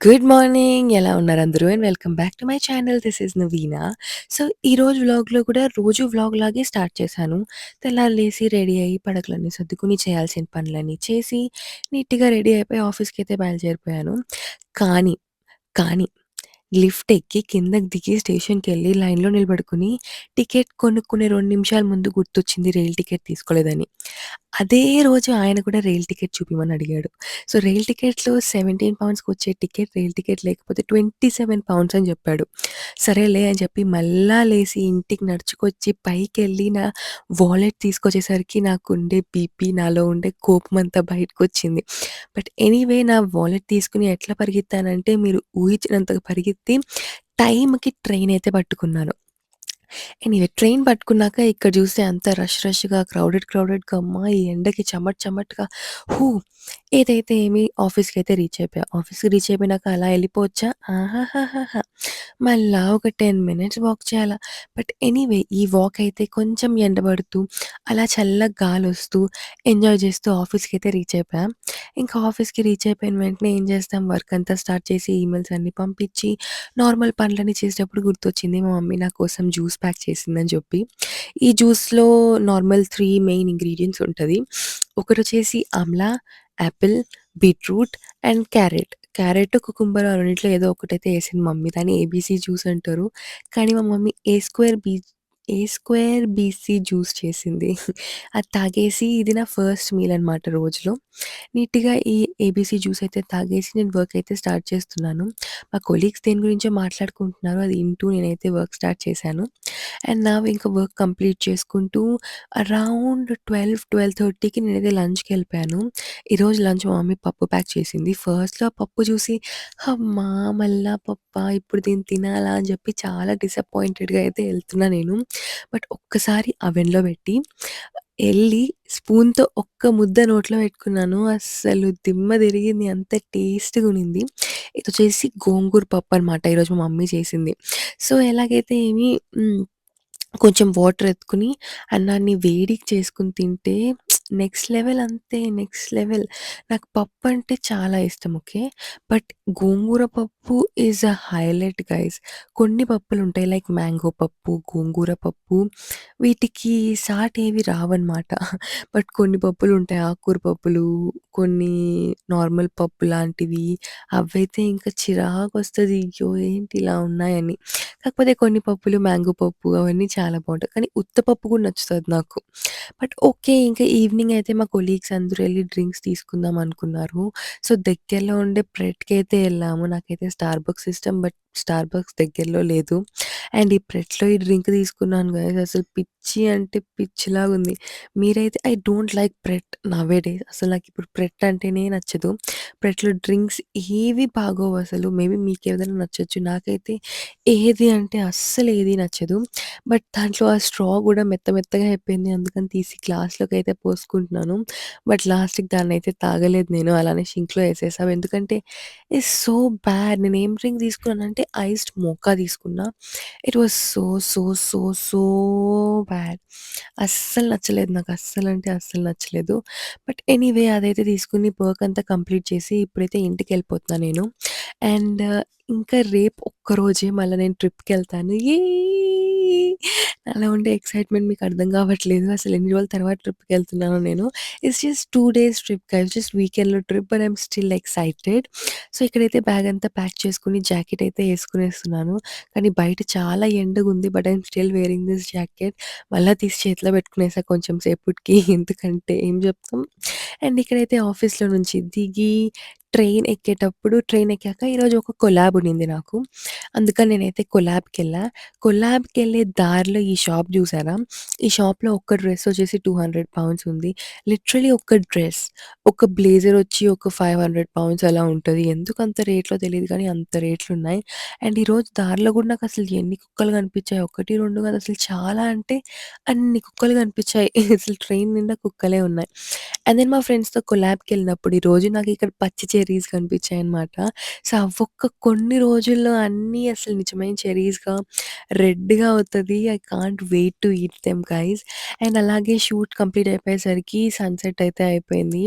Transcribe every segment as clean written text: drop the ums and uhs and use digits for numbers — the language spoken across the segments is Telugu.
Good morning. ఎలా ఉన్నారు అందరూ? And welcome back to my channel. This is Naveena. So, ఈరోజు వ్లాగ్‌లో కూడా రోజు వ్లాగ్ లాగే స్టార్ట్ చేశాను. తెల్లారి లేసి రెడీ అయ్యి పడకలన్నీ సర్దుకొని చేయాల్సిన పనులన్నీ చేసి నీట్‌గా రెడీ అయిపోయి ఆఫీస్‌కైతే బయలుదేరిపోయాను. కానీ, కానీ లిఫ్ట్ ఎక్కి కిందకి దిగి స్టేషన్‌కెళ్ళి లైన్‌లో నిలబడుకొని టికెట్ కొనుక్కునే 2 నిమిషాల ముందు గుర్తొచ్చింది రైల్ టికెట్ తీసుకోలేదని. అదే రోజు ఆయన కూడా రైల్ టికెట్ చూపిమని అడిగాడు. సో, రైల్ టికెట్‌లో £17కి టికెట్ రైల్ టికెట్ లేకపోతే £27 అని చెప్పాడు. సరేలే అని చెప్పి మళ్ళా లేసి ఇంటికి నడుచుకొచ్చి పైకెళ్ళి నా వాలెట్ తీసుకొచ్చేసరికి నాకుండే బీపీ, నాలో ఉండే కోపమంతా బయటకొచ్చింది. బట్ ఎనీవే నా వాలెట్ తీసుకొని ఎట్లా పరిగెత్తానంటే మీరు ఊహించినంతగా పరిగెత్తి టైంకి ట్రైన్ అయితే పట్టుకున్నాను. ఎనీవే ట్రైన్ పట్టుకున్నాక ఇక్కడ చూస్తే అంతా రష్‌గా క్రౌడెడ్‌గా అమ్మా! ఈ ఎండకి చెమటగా హూ! ఏదైతే ఏమి ఆఫీస్‌కైతే రీచ్ అయిపోయా. ఆఫీస్‌కి రీచ్ అయిపోయినాక అలా ఎళ్ళిపోవచ్చా? ఆహాహాహాహా! మళ్ళా ఒక 10 మినిట్స్ వాక్ చేయాలా. బట్ ఎనీవే ఈ వాక్ అయితే కొంచెం ఎండబడుతూ, అలా చల్లగా గాలొస్తూ, ఎంజాయ్ చేస్తూ ఆఫీస్‌కైతే రీచ్ అయిపోయా. ఇంకా ఆఫీస్‌కి రీచ్ అయిపోయిన వెంటనే ఏం చేస్తాం వర్క్ అంతా స్టార్ట్ చేసి ఈమెయిల్స్ అన్నీ పంపించి నార్మల్ పనులన్నీ చేసేటప్పుడు గుర్తొచ్చింది మా మమ్మీ నా కోసం జ్యూస్ ప్యాక్ చేసిందని చెప్పి. ఈ జ్యూస్‌లో నార్మల్ 3 మెయిన్ ఇంగ్రీడియెంట్స్ ఉంటది. ఒకటొచ్చేసి amla, apple, beetroot and carrot. Carrot, cucumber ఆ రెండిట్లో ఏదో ఒకటైతే ఏసింది మమ్మీ. దాన్ని ఏబీసీ జ్యూస్ అంటారు. కానీ మా mummy A square B C juice చేసింది. అది తాగేసి ఇది నా ఫస్ట్ మీల్ అనమాట రోజులో. నీట్‌గా ఈ ఏబీసీ జ్యూస్ అయితే తాగేసి నేను వర్క్ అయితే స్టార్ట్ చేస్తున్నాను. మా కొలీగ్స్ దేని గురించో మాట్లాడుకుంటున్నారు. అది ఇంటూ నేనైతే వర్క్ స్టార్ట్ చేశాను. అండ్ నౌ ఇంకా వర్క్ కంప్లీట్ చేసుకుంటూ అరౌండ్ 12:30కి నేనైతే లంచ్‌కెళ్ళిపోయాను. ఈరోజు లంచ్ మా మమ్మీ పప్పు ప్యాక్ చేసింది. ఫస్ట్‌లో ఆ పప్పు చూసి హమ్మా! మళ్ళా పప్పా? ఇప్పుడు దీన్ని తినాలా? అని చెప్పి చాలా డిసప్పాయింటెడ్‌గా అయితే ఎళ్తున్నా నేను. బట్ ఒక్కసారి అవెన్‌లో పెట్టి ఎళ్లి స్పూన్‌తో ఒక్క ముద్ద నోట్లో పెట్టుకున్నాను. అస్సలు దిమ్మ తిరిగింది. అంత టేస్ట్‌గునింది. ఇదొచ్చేసి గోంగూర పప్పనమాట. ఈరోజు మా మమ్మీ చేసింది. సో, ఎలాగైతే ఏమి కొంచెం వాటర్ ఎత్తుకొని అన్నాన్ని వేడికి చేసుకొని తింటే నెక్స్ట్ లెవెల్ అంతే. Next level. నాకు పప్పంటే చాలా ఇష్టం. ఓకే. బట్ గోంగూర పప్పు ఈజ్ అ హైలైట్ గైస్. కొన్ని పప్పులుంటాయి లైక్ మ్యాంగో పప్పు, గోంగూర పప్పు వీటికి సాటి ఏవి రావన్నమాట. బట్ కొన్ని పప్పులుంటాయి ఆకుకూర పప్పులు, కొన్ని నార్మల్ పప్పు లాంటివి అవైతే ఇంకా చిరాకొస్తది. అయ్యో! ఏంటి ఇలా ఉన్నాయని. కాకపోతే కొన్ని పప్పులు మ్యాంగో పప్పు అవన్నీ చాలా బావుంటాయి. కానీ ఉత్త పప్పు కూడా నచ్చుతది నాకు. But okay. ఇంకా ఈవినింగ్ అయితే మా కొలీగ్స్ అందరూ ఎళ్లి డ్రింక్స్ తీసుకుందాం అనుకున్నారు. సో, దగ్గరలో ఉండే ప్రెట్‌కైతే ఎళ్ళాము. నాకైతే స్టార్ బక్స్ ఇష్టం. బట్ స్టార్ బక్స్ దగ్గరలో లేదు. అండ్ ఈ ప్రెట్‌లో ఈ డ్రింక్ తీసుకున్నాను గైస్ అసలు పిచ్చి అంటే పిచ్చిలాగుంది. మీరైతే I don't like Pret nowadays. అసలు నాకిప్పుడు ప్రెట్ అంటేనే నచ్చదు. ప్రెట్‌లో డ్రింక్స్ ఏవి బాగోవసలు. మేబీ మీకేదైనా నచ్చొచ్చు. నాకైతే ఏది అంటే అస్సలు ఏది నచ్చదు. బట్ దాంట్లో ఆ స్ట్రా గూడా మెత్తగా అయిపోయింది. అందుకని తీసి గ్లాస్‌లోకైతే పోసుకుంటున్నాను. బట్ లాస్ట్‌కి దాన్నయితే తాగలేదు నేను. అలానే సింక్‌లో ఏసేసా. ఎందుకంటే ఇట్స్ సో బ్యాడ్. నేనేం డ్రింక్ తీసుకున్నానంటే ఐస్డ్ మోకా తీసుకున్నా. It was so bad. అస్సలు నచ్చలేదు నాకు. అస్సలంటే అస్సలు నచ్చలేదు. బట్ ఎనీవే అదైతే తీసుకొని వర్క్ అంతా కంప్లీట్ చేసి ఇప్పుడైతే ఇంటికెళ్ళిపోతున్నా నేను. అండ్ ఇంకా రేపు ఒక్కరోజే మళ్ళా నేను ట్రిప్‌కెళ్తాను. నాలో ఉండే ఎక్సైట్‌మెంట్ మీకు అర్థం కావట్లేదు. అసలు ఎన్ని రోజుల తర్వాత ట్రిప్‌కెళ్తున్నానో నేను. It's just 2 days trip guys. Just వీకెండ్‌లో trip but I am still excited. So, ఇక్కడైతే బ్యాగ్ అంతా ప్యాక్ చేసుకొని జాకెట్ అయితే ఏసుకునేస్తున్నాను. కానీ బయట చాలా ఎండగుంది. But I am still wearing this jacket. మళ్ళా తీసి చేతిలో పెట్టుకునేసా కొంచెం సేపటికి. ఎందుకంటే ఏం చెప్తాం. అండ్ ఇక్కడైతే ఆఫీస్‌లో నుంచి దిగి ట్రైన్ ఎక్కాక ఈరోజు ఒక కొలాబ్ ఉండింది నాకు. అందుకని నేనైతే కొలాబ్‌కెళ్ళా. కొలాబ్‌కెళ్ళే దారిలో ఈ షాప్ చూసారా? ఈ షాప్‌లో ఒక్క డ్రెస్ వచ్చేసి £200 ఉంది. లిటరల్లీ ఒక్క డ్రెస్. ఒక బ్లేజర్ వచ్చి ఒక £500 అలా ఉంటది. ఎందుకంత రేట్‌లో తెలీదు కానీ అంత రేట్లున్నాయి. అండ్ ఈరోజు దారిలో కూడా నాకసలు ఎన్ని కుక్కలు కనిపించాయో 1, 2 కాదు అసలు చాలా అంటే అన్ని కుక్కలు కనిపించాయి. అసలు ట్రైన్ నిండా కుక్కలే ఉన్నాయి. అండ్ దెన్ మా ఫ్రెండ్స్‌తో కొలాబ్‌కెళ్ళినప్పుడు ఈరోజు నాకిక్కడ పచ్చి చెర్రీస్ కనిపించాయన్నమాట. సో, అవొక్క కొన్ని రోజుల్లో అన్నీ అసలు నిజమైన చెర్రీస్‌గా రెడ్‌గా అవుతది. I can't wait to eat them guys. And అలాగే షూట్ కంప్లీట్ అయిపోయేసరికి సన్‌సెట్ అయితే అయిపోయింది.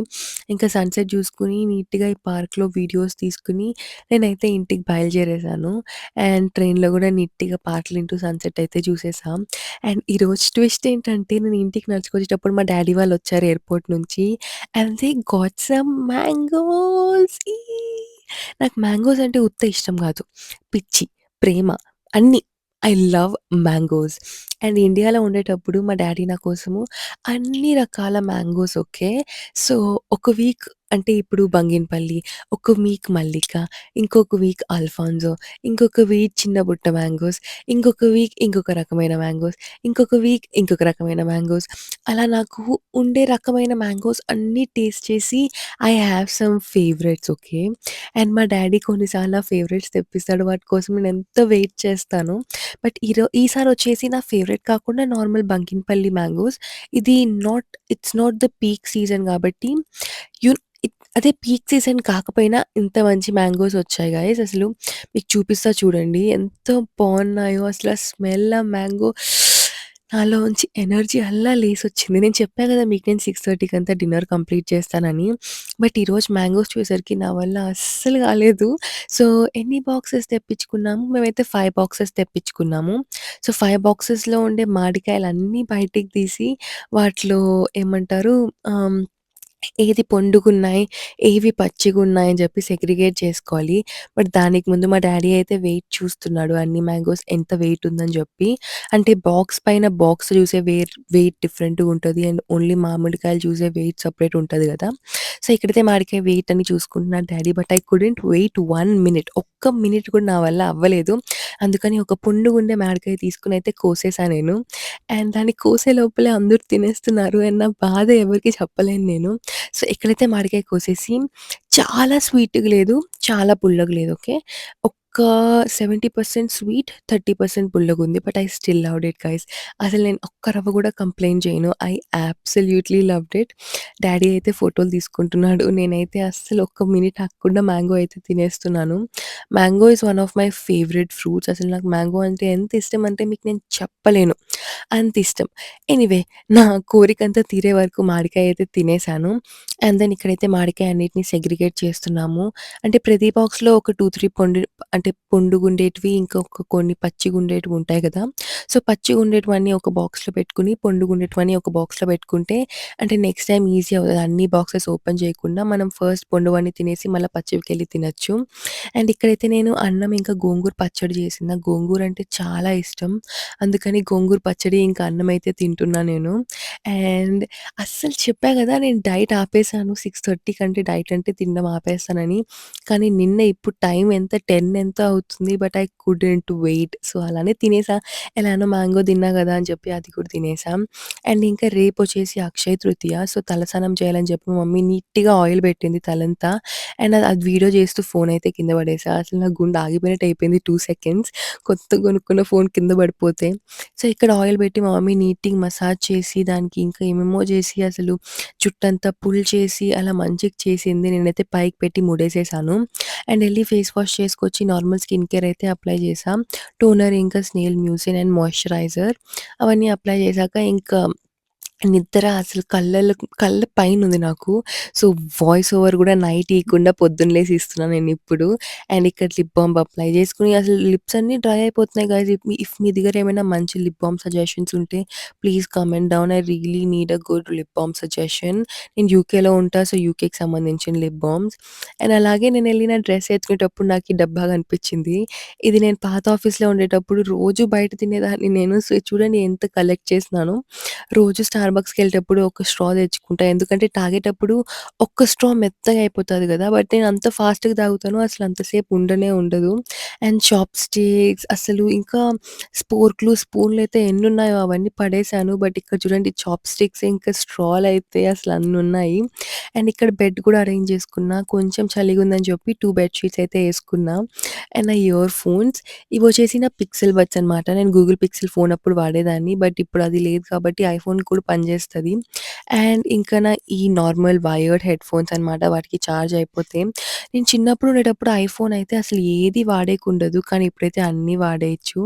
ఇంకా సన్‌సెట్ చూసుకొని నీట్‌గా ఈ పార్క్‌లో వీడియోస్ తీసుకొని నేనైతే ఇంటికి బయలుదేరేసాను. అండ్ ట్రైన్‌లో గూడా నీట్‌గా పాటలు వింటూ సన్‌సెట్ అయితే చూసేసాం. అండ్ ఈరోజు ట్విస్ట్ ఏంటంటే నేను ఇంటికి నడుచుకొచ్చేటప్పుడు మా డ్యాడీ వాళ్ళొచ్చారు ఎయిర్‌పోర్ట్ నుంచి. And they got some mangoes. నాకు మ్యాంగోస్ అంటే ఉత్త ఇష్టం గాదు. పిచ్చి, ప్రేమ అన్నీ. I love mangoes. అండ్ ఇండియాలో ఉండేటప్పుడు మా డ్యాడీ నా కోసము అన్ని రకాల మ్యాంగోస్ ఓకే. సో, ఒక వీక్ అంటే ఇప్పుడు బంగినపల్లి, ఒక వీక్ మల్లిక, ఇంకొక వీక్ అల్ఫాన్సో, ఇంకొక వీక్ చిన్న బుట్ట మ్యాంగోస్, ఇంకొక వీక్ ఇంకొక రకమైన మ్యాంగోస్, ఇంకొక వీక్ ఇంకొక రకమైన మ్యాంగోస్. అలా నాకు ఉండే రకమైన మ్యాంగోస్ అన్నీ టేస్ట్ చేసి I have some favourites okay. And మా డ్యాడీ కొన్నిసార్లు ఆ ఫేవరెట్స్ తెప్పిస్తాడు. వాటి కోసం నేనెంతో వెయిట్ చేస్తాను. బట్ ఈసారొచ్చేసి నా ఫేవరెట్ కాకుండా నార్మల్ బంగినపల్లి మ్యాంగోస్. ఇది it's not the peak season గాబట్టి యు అదే పీక్ సీజన్ కాకపోయినా ఇంత మంచి మ్యాంగోస్ వచ్చాయి గైస్. అసలు మీకు చూపిస్తా చూడండి. ఎంత బావున్నాయో అసల స్మెల్ ఆ మ్యాంగో నాలోంచి ఎనర్జీ అల్లా లేసొచ్చింది. నేను చెప్పా గదా! మీకు నేను 6:30కి అంతా డిన్నర్ కంప్లీట్ చేస్తానని. బట్ ఈరోజు మ్యాంగోస్ చూసేసరికి నా వల్ల అస్సలు కాలేదు. సో, ఎన్ని బాక్సెస్ తెప్పించుకున్నాము? మేమైతే 5 బాక్సెస్ తెప్పించుకున్నాము. సో, 5 బాక్సెస్‌లో ఉండే మామిడికాయలన్నీ బయటికి తీసి వాటిలో ఏమంటారు ఏది పొండుగున్నాయి, ఏవి పచ్చిగున్నాయని జెప్పి సెగ్రిగేట్ చేసుకోవాలి. బట్ దానికి ముందు మా డ్యాడీ అయితే వెయిట్ చూస్తున్నాడు. అన్ని మ్యాంగోస్ ఎంత వెయిట్ ఉందని జెప్పి. అంటే బాక్స్ పైన బాక్స్ చూసే వెయిట్ డిఫరెంట్‌గా ఉంటది. అండ్ ఓన్లీ మామిడికాయలు చూసే వెయిట్ సెపరేట్ ఉంటది గదా! సో, ఇక్కడైతే మామిడికాయ వెయిట్ అని చూసుకుంటున్నాడు daddy. But I couldn't wait 1 minute. ఒక్క మినిట్ కూడా నా వల్ల అవ్వలేదు. అందుకని ఒక పొండుగుండే మామిడికాయ తీసుకొని అయితే కోసేసా నేను. అండ్ దాన్ని కోసే లోపలే అందరూ తినేస్తున్నారు. అండ్ నా బాధ ఎవరికీ చెప్పలేను నేను. సో, ఎక్కడైతే మామిడికాయ కోసేసి చాలా స్వీట్‌గా లేదు, చాలా పుల్లగా లేదు. ఓకే. ఒక్క 70% స్వీట్, 30% పుల్లగుంది. But I still loved it guys. అసలు నేను ఒక్క రవ్వ గూడా కంప్లెయింట్ చేయను. I absolutely loved it. Daddy అయితే ఫోటోలు తీసుకుంటున్నాడు. నేనైతే అస్సలు ఒక్క మినిట్ ఆగకుండా మ్యాంగో అయితే తినేస్తున్నాను. Mango is one of my favourite fruits. అసలు నాకు మ్యాంగో అంటే ఎంత ఇష్టం అంటే మీకు నేను చెప్పలేను. అంత ఇష్టం. ఎనీవే నా కోరికంతా తీరే వరకు మామిడికాయ అయితే తినేసాను. అండ్ దెన్ ఇక్కడైతే మామిడికాయ అన్నిటిని సెగ్రిగేట్ చేస్తున్నాము. అంటే ప్రతి బాక్స్‌లో ఒక 2, 3 అంటే పొండుగుండేటివి, ఇంకొక కొన్ని పచ్చిగుండేటివి ఉంటాయి గదా! సో, పచ్చిగుండేటివన్నీ ఒక బాక్స్‌లో పెట్టుకొని, పొండుగుండేటివన్నీ ఒక బాక్స్‌లో పెట్టుకుంటే అంటే నెక్స్ట్ టైమ్ ఈజీ అవుతది. అన్ని బాక్సెస్ ఓపెన్ చేయకుండా మనం ఫస్ట్ పొండువన్నీ తినేసి మళ్ళా పచ్చివికెళ్ళి తినొచ్చు. అండ్ ఇక్కడైతే నేను అన్నం ఇంకా గోంగూర పచ్చడి చేసిన. నాకు గోంగూర అంటే చాలా ఇష్టం. అందుకని గోంగూర పచ్చడి ఇంకా అన్నం అయితే తింటున్నా నేను. అండ్ అస్సలు చెప్పా గదా! నేను డైట్ ఆపేసాను. 6:30 కంటే డైట్ అంటే తినడం ఆపేస్తానని. కానీ నిన్న ఇప్పుడు టైం ఎంత 10 ఎంతో అవుతుంది. But I couldn't wait. So, అలానే తినేసా. ఎలానో మ్యాంగో తిన్నా గదా! అని చెప్పి అది కూడా తినేసాం. అండ్ ఇంకా రేపొచ్చేసి అక్షయ తృతీయ. సో, తలస్నానం చేయాలని చెప్పి మా మమ్మీ నీట్‌గా ఆయిల్ పెట్టింది తలంతా. అండ్ అది వీడియో చేస్తూ ఫోన్ అయితే కింద పడేసా. అసలు నా గుండె ఆగిపోయినట్టు అయిపోయింది 2 సెకండ్స్. కొత్తగా కొనుక్కున్న ఫోన్ కింద పడిపోతే. సో, ఇక్కడ ఆయిల్ పెట్టి మా మమ్మీ నీట్‌గా మసాజ్ చేసి దానికి ఇంకా ఏమేమో చేసి అసలు జుట్టంతా పుల్ చేసి అలా మంచిగా చేసింది. నేనైతే పైకి పెట్టి ముడేసేసాను. అండ్ ఎళ్లి ఫేస్ వాష్ చేసుకొచ్చి నార్మల్ స్కిన్ కేర్ అయితే అప్లై చేశా. టోనర్ ఇంకా స్నేల్ మ్యూసిన్ అండ్ మాయిశ్చరైజర్ అవన్నీ అప్లై చేశాక ఇంకా నిద్ర అసలు కళ్ళ పైనుంది నాకు. సో, వాయిస్ ఓవర్ గూడా నైట్ ఇయకుండా పొద్దున్న లేసి ఇస్తున్నా నేనిప్పుడు. అండ్ ఇక్కడ లిప్ బామ్ అప్లై చేసుకొని అసలు లిప్స్ అన్నీ డ్రై అయిపోతున్నాయి గైస్. ఇఫ్ మీ దగ్గర ఏమైనా మంచి లిప్ బామ్ సజెషన్స్ ఉంటే please comment down. I really need a good lip balm suggestion. నేను యూకేలో ఉంటా. సో, యూకేకి సంబంధించిన లిప్ బామ్స్. అండ్ అలాగే నేనెళ్ళి నా డ్రెస్ ఎత్తుకునేటప్పుడు నాకు ఈ డబ్బా కనిపించింది. ఇది నేను పాత ఆఫీస్‌లో ఉండేటప్పుడు రోజు బయట తినేదాన్ని నేను. సో, చూడండి ఎంత కలెక్ట్ చేసినానో. రోజు స్టార్‌బక్స్‌కెళ్ళేటప్పుడు ఒక స్ట్రా తెచ్చుకుంటా. ఎందుకంటే తాగేటప్పుడు ఒక్క స్ట్రా మెత్తగా అయిపోతది గదా! బట్ నేను అంత ఫాస్ట్‌గా తాగుతాను. అసలు అంతసేపు ఉండనే ఉండదు. అండ్ చాప్ స్టిక్స్ అసలు ఇంకా స్పోర్క్‌లు, స్పూన్‌లయితే ఎన్నున్నాయో అవన్నీ పడేసాను. బట్ ఇక్కడ చూడండి చాప్ స్టిక్స్ ఇంకా స్ట్రాలయితే అసలు అన్నున్నాయి. అండ్ ఇక్కడ బెడ్ కూడా అరేంజ్ చేసుకున్నా. కొంచెం చలిగుందని చెప్పి 2 బెడ్ షీట్స్ అయితే యేసుకున్నా. అండ్ నా ఇయర్ ఫోన్స్ ఇవొచ్చేసి నా పిక్సెల్ బడ్స్ అనమాట. నేను గూగుల్ పిక్సెల్ ఫోన్ అప్పుడు వాడేదాన్ని. బట్ ఇప్పుడు అది లేదు కాబట్టి ఐఫోన్ కూడా పనిచేస్తది. అండ్ ఇంకా ఈ నార్మల్ వైర్డ్ హెడ్‌ఫోన్స్ అనమాట. వాటికి ఛార్జ్ అయిపోతే నేను చిన్నప్పుడు ఉండేటప్పుడు ఐఫోన్ అయితే అసలు ఏది వాడేకుండదు. కానీ ఇప్పుడైతే అన్నీ వాడేయొచ్చు.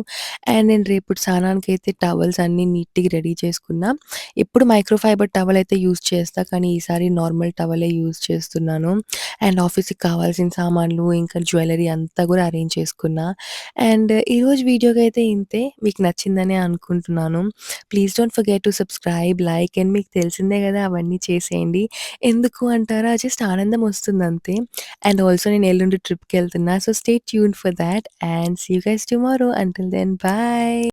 అండ్ నేను రేపు స్నానానికైతే టవల్స్ అన్నీ నీట్‌గా రెడీ చేసుకున్నా. ఎప్పుడు మైక్రో ఫైబర్ టవల్ అయితే యూజ్ చేస్తా. కానీ ఈసారి నార్మల్ టవలే యూజ్ చేస్తున్నాను. అండ్ ఆఫీస్‌కి కావాల్సిన సామాన్లు, ఇంకా జ్యువెల్లరీ అంతా గూడా అరేంజ్ చేసుకున్నా. అండ్ ఈరోజు వీడియోకైతే ఇంతే. మీకు నచ్చిందనే అనుకుంటున్నాను. Please don't forget to subscribe, like and మీకు తెలిసిందే గదా! అవన్నీ చేసేయండి. ఎందుకు అంటారా? జస్ట్ ఆనందం వస్తుందంతే. అండ్ ఆల్సో నేను ఎల్లుండి ట్రిప్‌కెళ్తున్నా. So, stay tuned for that and see you guys tomorrow. Until then bye.